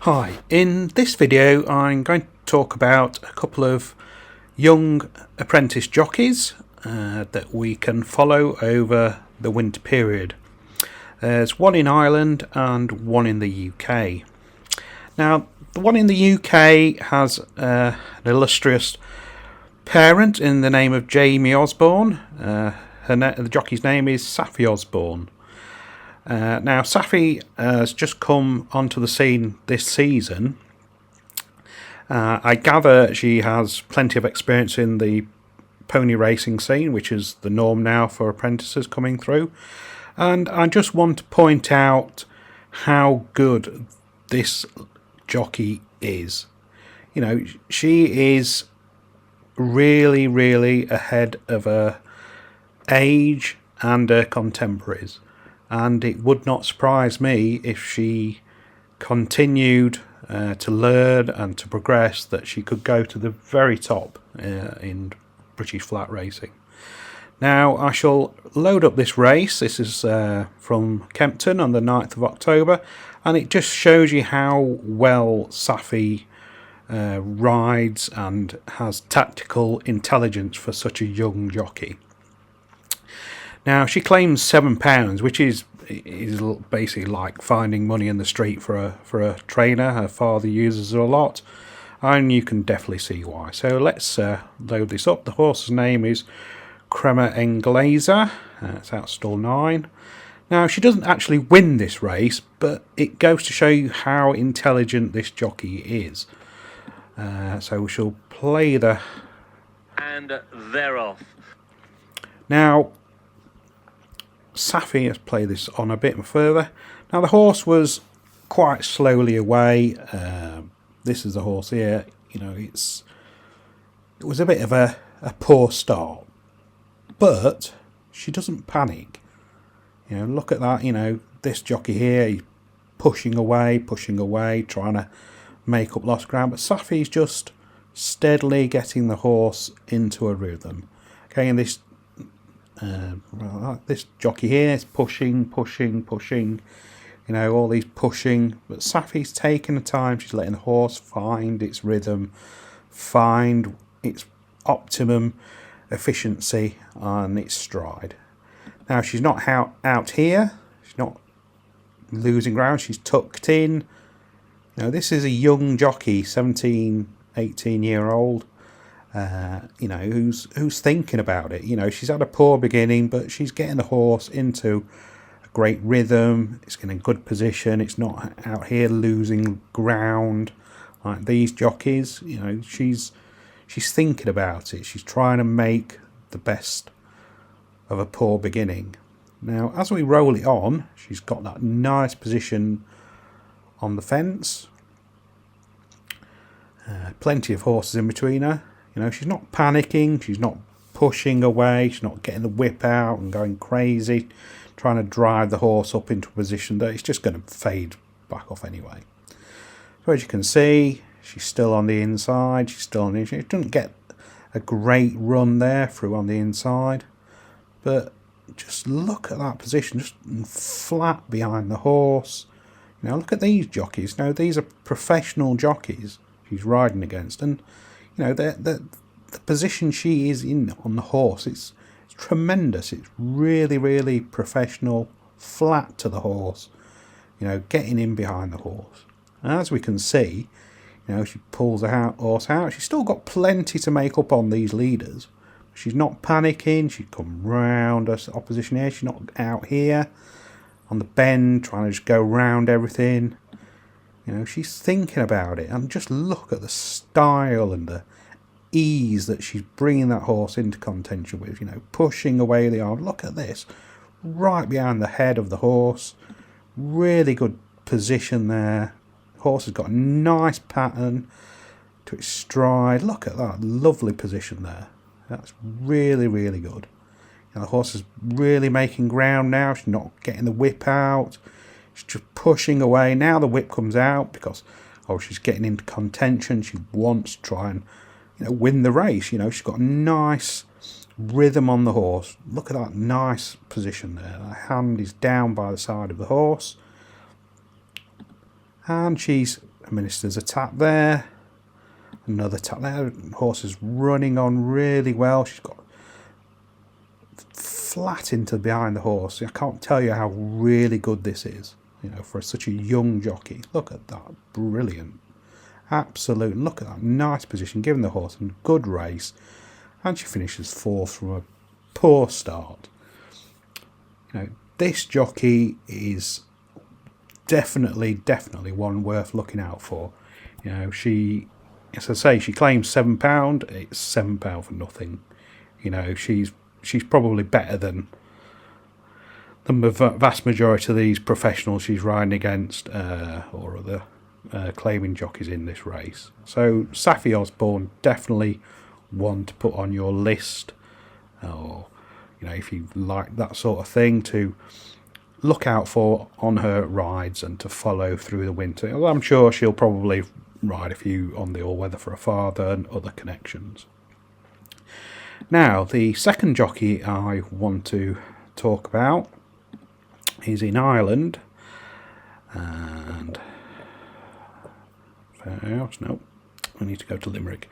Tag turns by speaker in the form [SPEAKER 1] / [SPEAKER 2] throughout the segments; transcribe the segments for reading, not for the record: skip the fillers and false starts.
[SPEAKER 1] Hi, in this video I'm going to talk about a couple of young apprentice jockeys that we can follow over the winter period. There's one in Ireland and one in the UK. Now, the one in the UK has an illustrious parent in the name of Jamie Osborne. The jockey's name is Saffie Osborne. Now, Saffie has just come onto the scene this season. I gather she has plenty of experience in the pony racing scene, which is the norm now for apprentices coming through. And I just want to point out how good this jockey is. You know, she is really, really ahead of her age and her contemporaries. And it would not surprise me if she continued to learn and to progress, that she could go to the very top in British flat racing. Now, I shall load up this race. This is from Kempton on the 9th of October, and it just shows you how well Saffie rides and has tactical intelligence for such a young jockey. Now, she claims £7, which is basically like finding money in the street for a trainer. Her father uses her a lot, and you can definitely see why. So let's load this up. The horse's name is Crema Inglesa. It's out stall 9. Now, she doesn't actually win this race, but it goes to show you how intelligent this jockey is. So we shall play the...
[SPEAKER 2] And they're off.
[SPEAKER 1] Now, Saffie has played this on a bit further. Now, the horse was quite slowly away. This is the horse here. You know, it was a bit of a poor start, but she doesn't panic. You know, look at that. You know, this jockey here, he's pushing away, trying to make up lost ground. But Saffie's just steadily getting the horse into a rhythm. Okay, and this jockey here is pushing. You know, all these pushing. But Saffie's taking the time. She's letting the horse find its rhythm, find its optimum efficiency and its stride. Now, she's not out here. She's not losing ground. She's tucked in. You know, this is a young jockey, 17, 18-year-old. You know, who's thinking about it. You know, she's had a poor beginning, but she's getting the horse into a great rhythm. It's in a good position. It's not out here losing ground like these jockeys. You know, she's thinking about it. She's trying to make the best of a poor beginning. Now, as we roll it on, she's got that nice position on the fence. Plenty of horses in between her. You know, she's not panicking, she's not pushing away, she's not getting the whip out and going crazy, trying to drive the horse up into a position that it's just going to fade back off anyway. So as you can see, she's still on the inside, she doesn't get a great run there through on the inside, but just look at that position, just flat behind the horse. You know, look at these jockeys. Now, these are professional jockeys she's riding against, and you know, the position she is in on the horse, it's tremendous. It's really, really professional, flat to the horse, you know, getting in behind the horse. And as we can see, you know, she pulls the horse out. She's still got plenty to make up on these leaders. She's not panicking. She's come round her opposition here. She's not out here on the bend, trying to just go round everything. You know, she's thinking about it, and just look at the style and the ease that she's bringing that horse into contention with. You know, pushing away the arm. Look at this, right behind the head of the horse. Really good position there. Horse has got a nice pattern to its stride. Look at that, lovely position there. That's really, really good. You know, the horse is really making ground now. She's not getting the whip out. She's just pushing away. Now the whip comes out because she's getting into contention. She wants to try and, you know, win the race. You know, she's got a nice rhythm on the horse. Look at that nice position there. Her hand is down by the side of the horse, and she's Administers a tap there. Another tap there. Horse is running on really well. She's got flat into behind the horse. I can't tell you how really good this is, for such a young jockey. Look at that, brilliant, absolute. Look at that, nice position, giving the horse a good race, and she finishes fourth from a poor start. This jockey is definitely one worth looking out for. She, as I say, she claims £7. It's £7 for nothing. She's probably better than the vast majority of these professionals she's riding against, or other claiming jockeys in this race. So Saffie Osborne, definitely one to put on your list, or if you like that sort of thing, to look out for on her rides and to follow through the winter. I'm sure she'll probably ride a few on the all-weather for a father and other connections. Now, the second jockey I want to talk about is in Ireland, and no, I need to go to Limerick.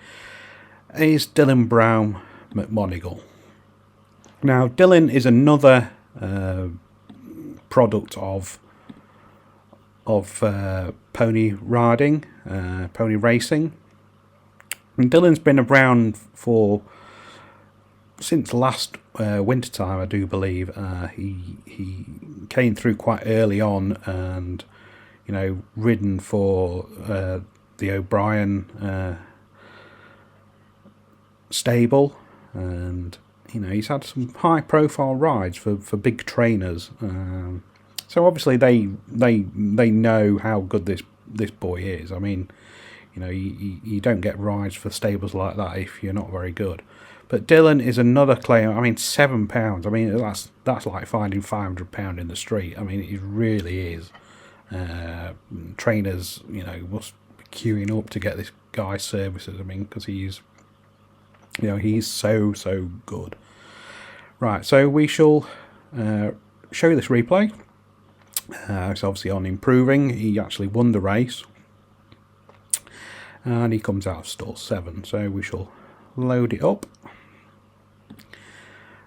[SPEAKER 1] Is Dylan Brown McMonigal. Now, Dylan is another product of pony riding, pony racing. And Dylan's been around since last winter time, I do believe. He came through quite early on, and ridden for the O'Brien stable, and he's had some high profile rides for big trainers. So obviously they know how good this boy is. I mean, you don't get rides for stables like that if you're not very good. But Dylan is another claim. I mean, £7. I mean, that's like finding £500 in the street. I mean, it really is. Trainers, must be queuing up to get this guy's services. I mean, because he's so good. Right, so we shall show you this replay. It's obviously on improving. He actually won the race, and he comes out of stall 7. So we shall load it up,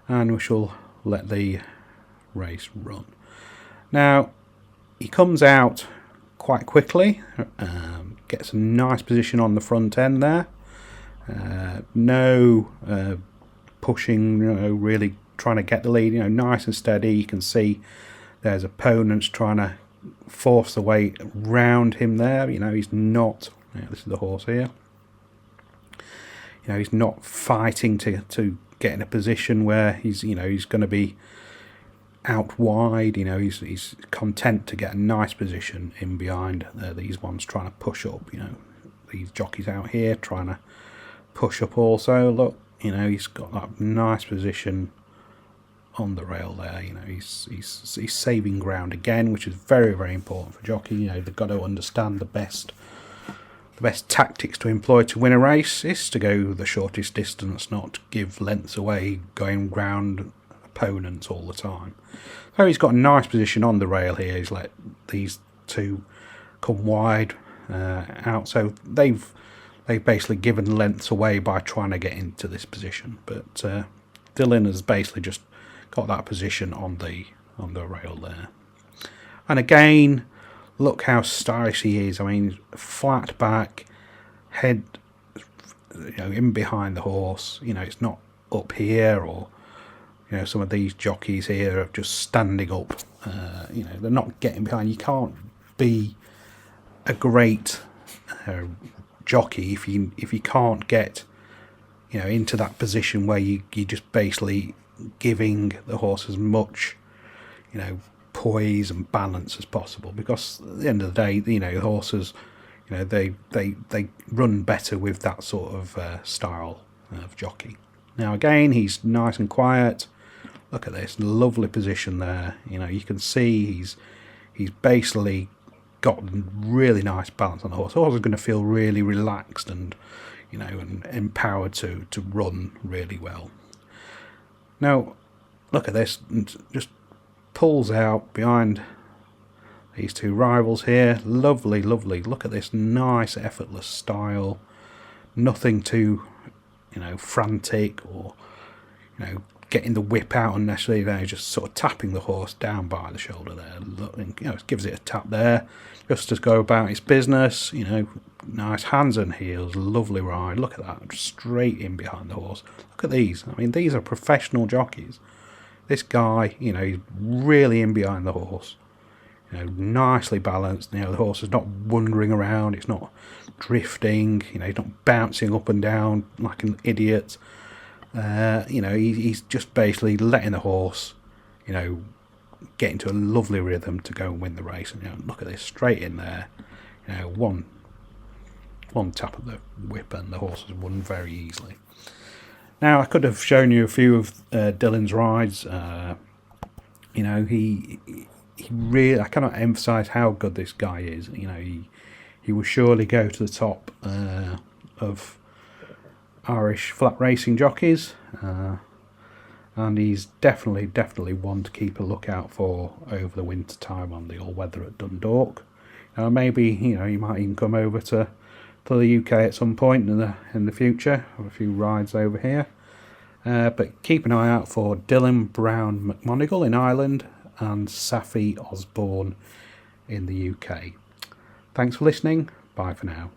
[SPEAKER 1] and we shall let the race run. Now, he comes out quite quickly, gets a nice position on the front end there. No pushing, really trying to get the lead, nice and steady. You can see there's opponents trying to force the way round him there. He's not, this is the horse here. He's not fighting to get in a position where he's going to be out wide. He's content to get a nice position in behind these ones trying to push up. These jockeys out here trying to push up also. Look, he's got that nice position on the rail there. He's saving ground again, which is very, very important for jockey. They've got to understand the best tactics to employ to win a race is to go the shortest distance, not give lengths away going round opponents all the time. So he's got a nice position on the rail here. He's let these two come wide out, so they've basically given lengths away by trying to get into this position. But Dylan has basically just got that position on the rail there. And again, look how stylish he is. I mean, flat back, head, in behind the horse. It's not up here, or some of these jockeys here are just standing up. They're not getting behind. You can't be a great jockey if you can't get into that position where you just basically giving the horse as much poise and balance as possible, because at the end of the day, the horses, they run better with that sort of style of jockey. Now again, he's nice and quiet. Look at this lovely position there. You can see he's basically got really nice balance on the horse. The horse is going to feel really relaxed and and empowered to run really well. Now look at this, and just pulls out behind These two rivals here, lovely, lovely. Look at this nice, effortless style. Nothing too, frantic or, getting the whip out unnecessarily. They're just sort of tapping the horse down by the shoulder there. It gives it a tap there, just to go about its business. Nice hands and heels, lovely ride. Look at that, straight in behind the horse. Look at these. I mean, these are professional jockeys. This guy, he's really in behind the horse. Nicely balanced. The horse is not wandering around. It's not drifting. He's not bouncing up and down like an idiot. He's just basically letting the horse, get into a lovely rhythm to go and win the race. And look at this, straight in there. One tap of the whip and the horse has won very easily. Now, I could have shown you a few of Dylan's rides. He really, I cannot emphasise how good this guy is. He will surely go to the top of Irish flat racing jockeys, and he's definitely one to keep a lookout for over the winter time on the all weather at Dundalk. Maybe he might even come over to the UK at some point in the future. Have a few rides over here, but keep an eye out for Dylan Brown McMonigal in Ireland and Safi Osborne in the UK. Thanks for listening. Bye for now.